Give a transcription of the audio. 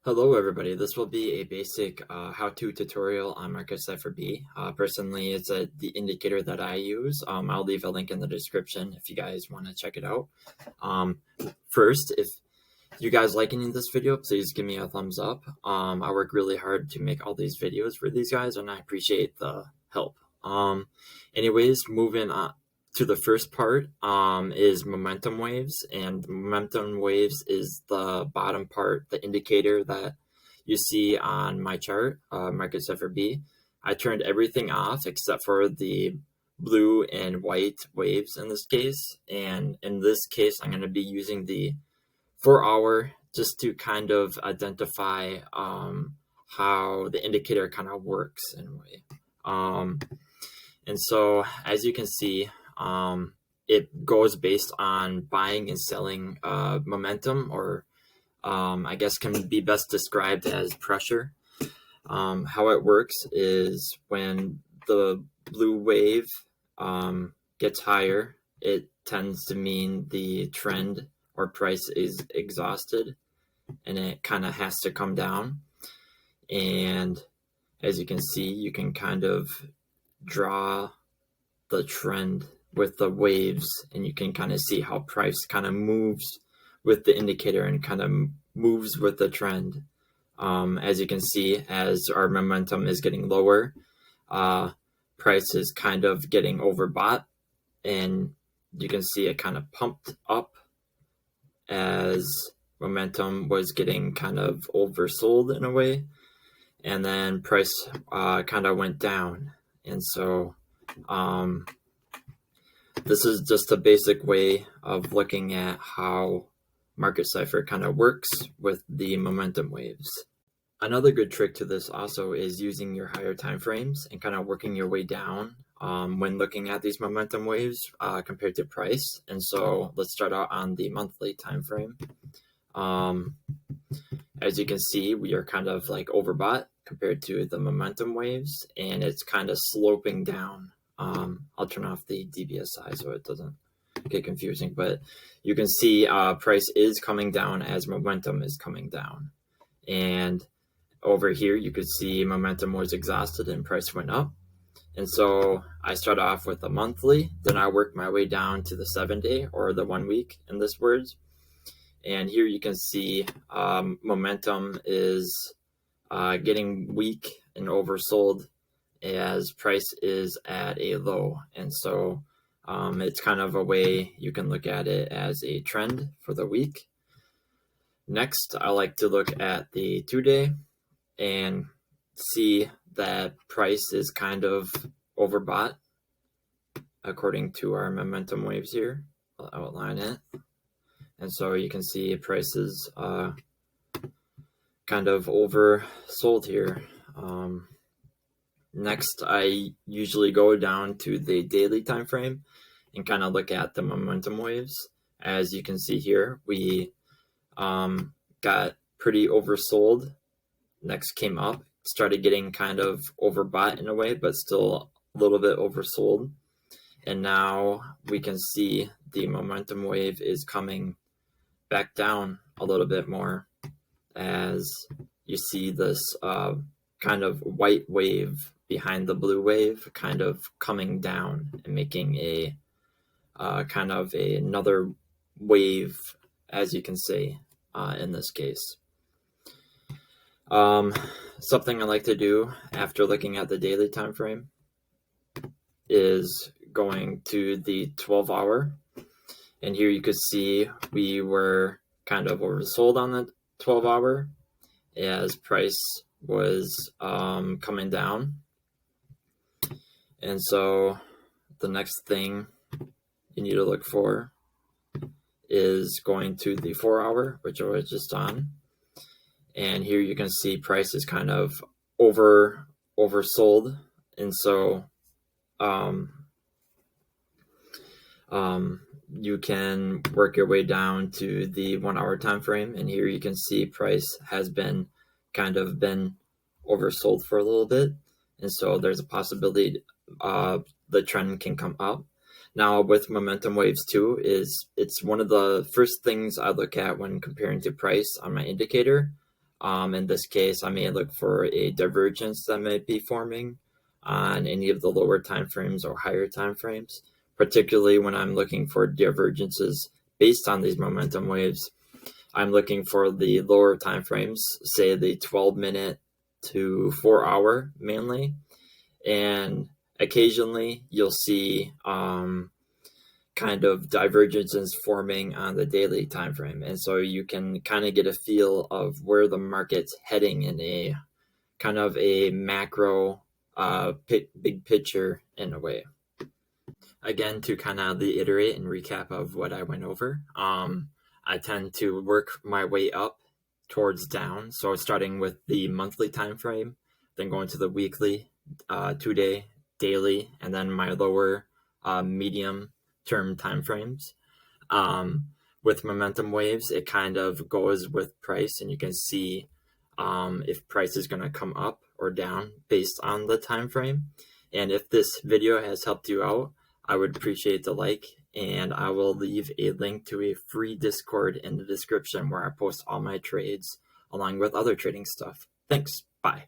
Hello everybody, this will be a basic how-to tutorial on market Cipher B. Personally, it's the indicator that I use. I'll leave a link in the description if you guys want to check it out. First, if you guys liking this video, please give me a thumbs up. I work really hard to make all these videos for these guys and I appreciate the help. Anyways, moving on to the first part is momentum waves, and momentum waves is the bottom part, the indicator that you see on my chart, market Cipher B. I turned everything off except for the blue and white waves in this case, and in this case I'm going to be using the 4-hour just to kind of identify how the indicator kind of works in a way. And so as you can see, it goes based on buying and selling momentum, or I guess can be best described as pressure. How it works is when the blue wave gets higher, it tends to mean the trend or price is exhausted and it kind of has to come down. And as you can see, you can kind of draw the trend with the waves, and you can kind of see how price kind of moves with the indicator and kind of moves with the trend. As you can see, as our momentum is getting lower, price is kind of getting overbought, and you can see it kind of pumped up as momentum was getting kind of oversold in a way, and then price kind of went down. And so this is just a basic way of looking at how market Cipher kind of works with the momentum waves. Another good trick to this also is using your higher time frames and kind of working your way down when looking at these momentum waves compared to price. And so let's start out on the monthly time frame. As you can see, we are kind of like overbought compared to the momentum waves, and it's kind of sloping down. I'll turn off the DBSI so it doesn't get confusing, but you can see price is coming down as momentum is coming down. And over here, you could see momentum was exhausted and price went up. And so I start off with a monthly, then I work my way down to the 7-day or the 1 week in this words. And here you can see momentum is getting weak and oversold as price is at a low. And so it's kind of a way you can look at it as a trend for the week. Next, I like to look at the 2-day and see that price is kind of overbought according to our momentum waves here. I'll outline it. And so you can see prices kind of oversold here. Next, I usually go down to the daily time frame and kind of look at the momentum waves. As you can see here, we got pretty oversold. Next came up, started getting kind of overbought in a way, but still a little bit oversold. And now we can see the momentum wave is coming back down a little bit more, as you see this kind of white wave behind the blue wave kind of coming down and making a kind of another wave, as you can see in this case. Something I like to do after looking at the daily time frame is going to the 12-hour, and here you could see we were kind of oversold on the 12-hour as price was coming down. And so the next thing you need to look for is going to the 4-hour, which I was just on. And here you can see price is kind of oversold. And so you can work your way down to the 1-hour time frame, and here you can see price has been kind of been oversold for a little bit, and so there's a possibility the trend can come up. Now with momentum waves too, is it's one of the first things I look at when comparing to price on my indicator. In this case, I may look for a divergence that might be forming on any of the lower time frames or higher time frames, particularly when I'm looking for divergences based on these momentum waves. I'm looking for the lower time frames, say the 12-minute to 4-hour mainly, and occasionally you'll see kind of divergences forming on the daily time frame, and so you can kind of get a feel of where the market's heading in a kind of a macro big picture in a way. Again, to kind of reiterate and recap of what I went over, I tend to work my way up towards down, so starting with the monthly time frame, then going to the weekly, 2-day, daily, and then my lower medium term time frames. With momentum waves, it kind of goes with price, and you can see if price is going to come up or down based on the time frame. And if this video has helped you out, I would appreciate the like, and I will leave a link to a free Discord in the description where I post all my trades along with other trading stuff. Thanks. Bye.